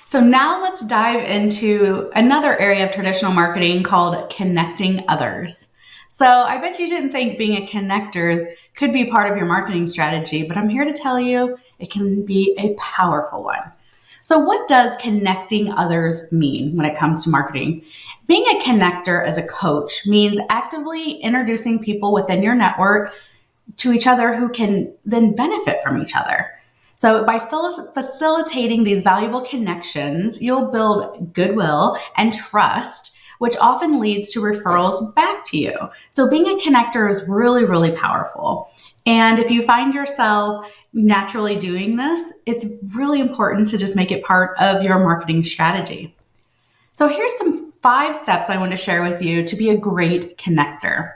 So now let's dive into another area of traditional marketing called connecting others. So I bet you didn't think being a connector could be part of your marketing strategy, but I'm here to tell you it can be a powerful one. So what does connecting others mean when it comes to marketing? Being a connector as a coach means actively introducing people within your network to each other who can then benefit from each other. So by facilitating these valuable connections, you'll build goodwill and trust, which often leads to referrals back to you. So being a connector is really, really powerful. And if you find yourself naturally doing this, it's really important to just make it part of your marketing strategy. So here's some 5 steps I want to share with you to be a great connector.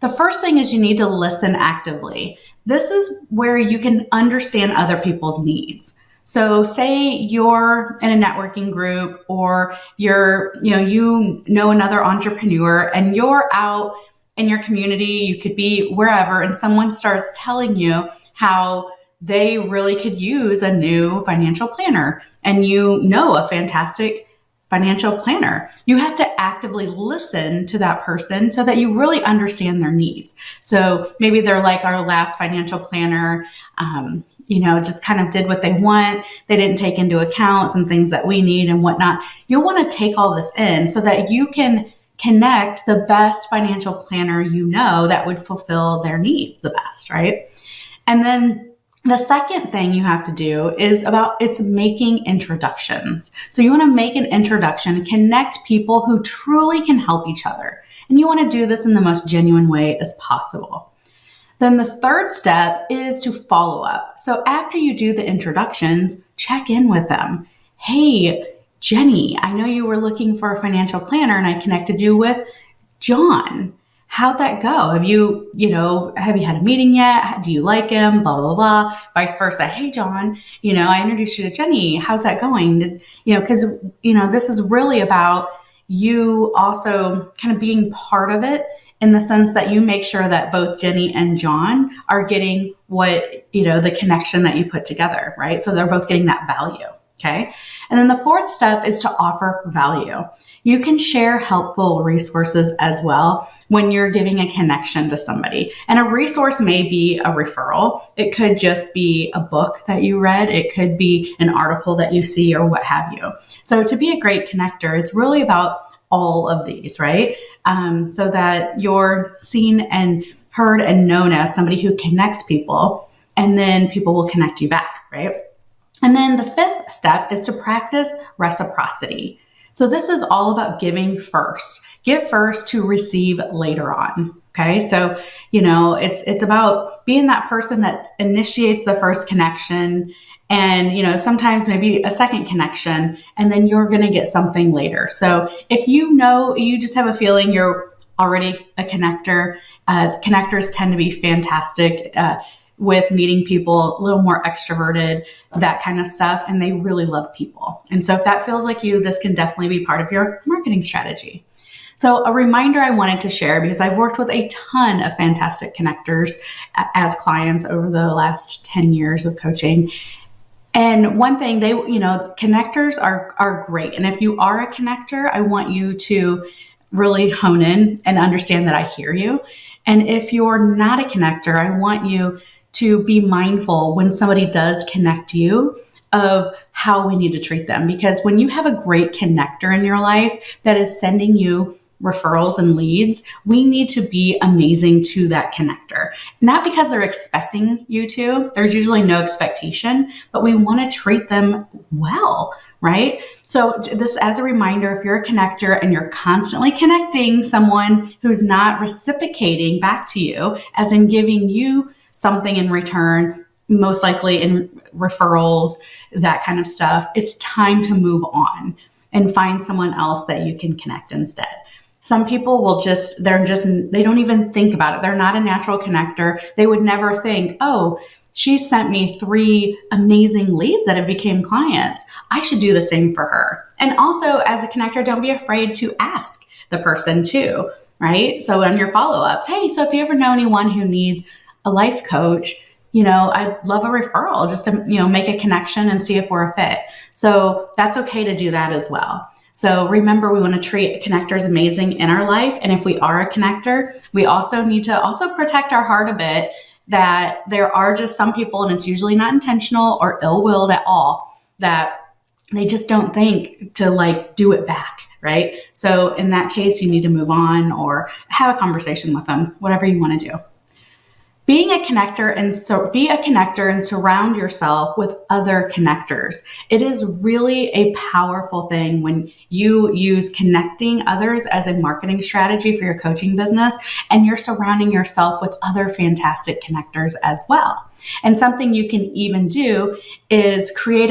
The first thing is you need to listen actively. This is where you can understand other people's needs. So say you're in a networking group or you know another entrepreneur and you're out in your community, you could be wherever, and someone starts telling you how they really could use a new financial planner and you know a fantastic financial planner. You have to actively listen to that person so that you really understand their needs. So maybe they're like our last financial planner, just kind of did what they want. They didn't take into account some things that we need and whatnot. You'll want to take all this in so that you can connect the best financial planner you know that would fulfill their needs the best, right? And then the second thing you have to do is it's making introductions. So you want to make an introduction, connect people who truly can help each other. And you want to do this in the most genuine way as possible. Then the third step is to follow up. So after you do the introductions, check in with them. Hey, Jenny, I know you were looking for a financial planner and I connected you with John. How'd that go? Have you had a meeting yet? Do you like him? Blah, blah, blah. Vice versa. Hey, John, I introduced you to Jenny. How's that going? Because this is really about you also kind of being part of it in the sense that you make sure that both Jenny and John are getting the connection that you put together, right? So they're both getting that value. Okay. And then the fourth step is to offer value. You can share helpful resources as well when you're giving a connection to somebody. And a resource may be a referral. It could just be a book that you read. It could be an article that you see or what have you. So to be a great connector, it's really about all of these, right? So that you're seen and heard and known as somebody who connects people, and then people will connect you back, right? And then the fifth step is to practice reciprocity. So this is all about giving first. Give first to receive later on. Okay. So, it's about being that person that initiates the first connection and, sometimes maybe a second connection, and then you're going to get something later. So if you just have a feeling you're already a connector, connectors tend to be fantastic, with meeting people, a little more extroverted, that kind of stuff. And they really love people. And so if that feels like you, this can definitely be part of your marketing strategy. So a reminder I wanted to share, because I've worked with a ton of fantastic connectors as clients over the last 10 years of coaching. And one thing connectors are great. And if you are a connector, I want you to really hone in and understand that I hear you. And if you're not a connector, I want you to be mindful when somebody does connect you of how we need to treat them. Because when you have a great connector in your life that is sending you referrals and leads, we need to be amazing to that connector. Not because they're expecting you to, there's usually no expectation, but we want to treat them well, right? So this as a reminder, if you're a connector and you're constantly connecting someone who's not reciprocating back to you, as in giving you something in return, most likely in referrals, that kind of stuff, it's time to move on and find someone else that you can connect instead. Some people they don't even think about it. They're not a natural connector. They would never think, oh, she sent me 3 amazing leads that have become clients. I should do the same for her. And also as a connector, don't be afraid to ask the person too, right? So on your follow-ups, hey, so if you ever know anyone who needs a life coach, I'd love a referral just to, make a connection and see if we're a fit. So that's okay to do that as well. So remember, we want to treat connectors amazing in our life. And if we are a connector, we also need to also protect our heart a bit, that there are just some people, and it's usually not intentional or ill-willed at all, that they just don't think to do it back, right? So in that case, you need to move on or have a conversation with them, whatever you want to do. Be a connector and surround yourself with other connectors. It is really a powerful thing when you use connecting others as a marketing strategy for your coaching business, and you're surrounding yourself with other fantastic connectors as well. And something you can even do is create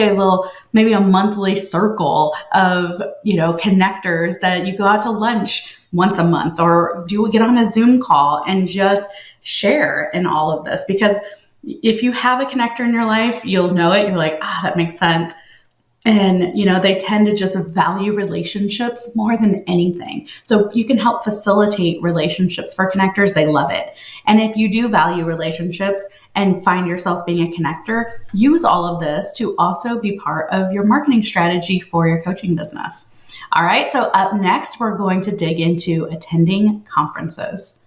maybe a monthly circle of, connectors that you go out to lunch once a month, or get on a Zoom call and just share in all of this. Because if you have a connector in your life, you'll know it. You're like, that makes sense. And, they tend to just value relationships more than anything. So you can help facilitate relationships for connectors. They love it. And if you do value relationships and find yourself being a connector, use all of this to also be part of your marketing strategy for your coaching business. All right. So up next, we're going to dig into attending conferences.